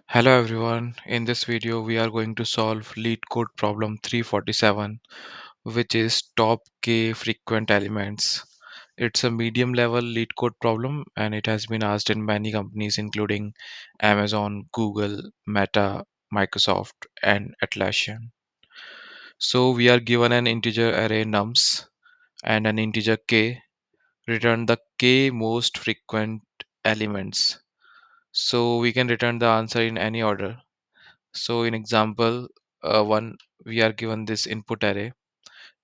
Hello everyone, in this video we are going to solve LeetCode problem 347, which is top k frequent elements. It's a medium level LeetCode problem and it has been asked in many companies including Amazon, Google, Meta, Microsoft and Atlassian. So we are given an integer array nums and an integer k. Return the k most frequent elements. So we can return the answer in any order. So in example 1, we are given this input array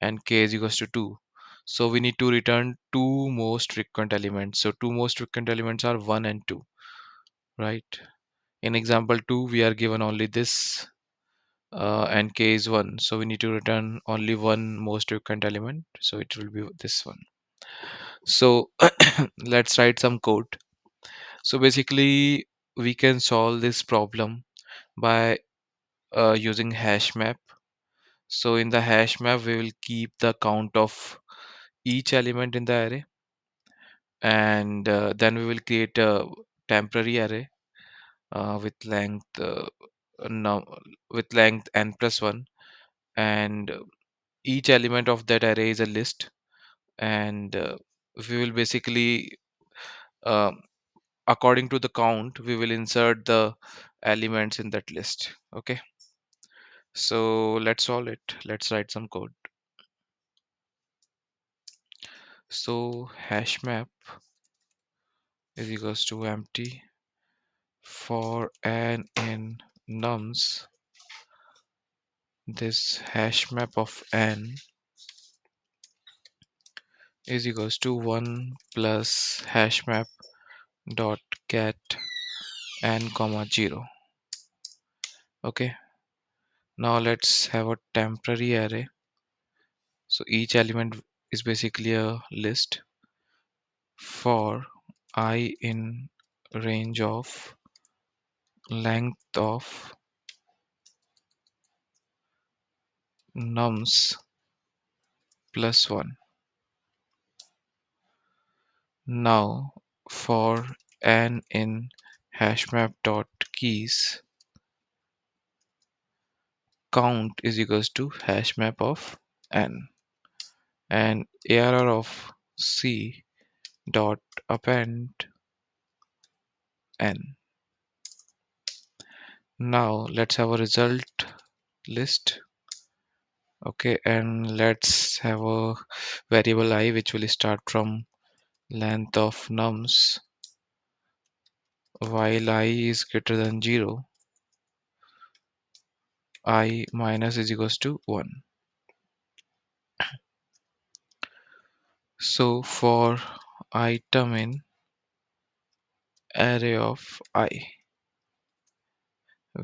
and k is equals to 2. So we need to return two most frequent elements. So two most frequent elements are 1 and 2, right? In example 2, we are given only this and k is 1. So we need to return only one most frequent element. So it will be this one. So let's write some code. So basically, we can solve this problem by using hash map. So in the hash map, we will keep the count of each element in the array, and then we will create a temporary array with length no, with length n plus 1, and each element of that array is a list, and we will basically uh, according to the count, we will insert the elements in that list. Okay, so let's solve it. Let's write some code. So hash map is equals to empty for n in nums. This hash map of n is equals to 1 plus hash map dot get n comma 0. Okay, now let's have a temporary array. So each element is basically a list for I in range of length of nums plus 1. Now for n in hashmap dot keys, count is equals to hashmap of n, and arr of c dot append n. Now let's have a result list. Okay, and let's have a variable I which will start from length of nums while I is greater than 0. I minus is equals to 1. So for item in array of I,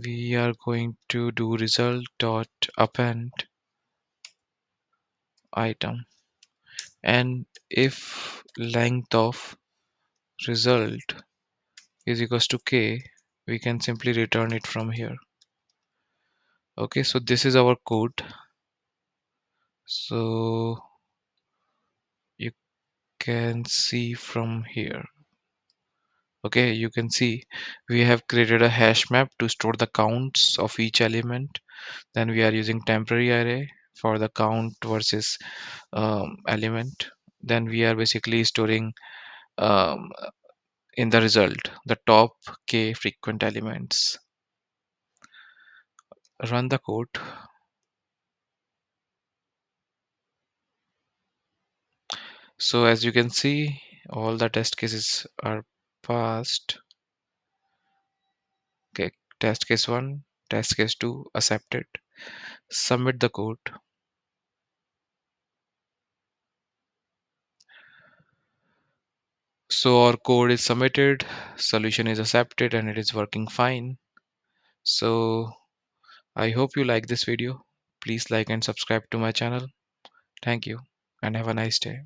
we are going to do result dot append item, and if length of result is equals to k, we can simply return it from here. Okay, so this is our code. So you can see from here. Okay, you can see we have created a hash map to store the counts of each element. Then we are using temporary array for the count versus element. Then we are basically storing um, in the result the top k frequent elements. Run the code. So as you can see, all the test cases are passed. Okay, test case 1, test case 2 accepted. Submit the code. So our code is submitted, solution is accepted, and it is working fine. So I hope you like this video. Please like and subscribe to my channel. Thank you and have a nice day.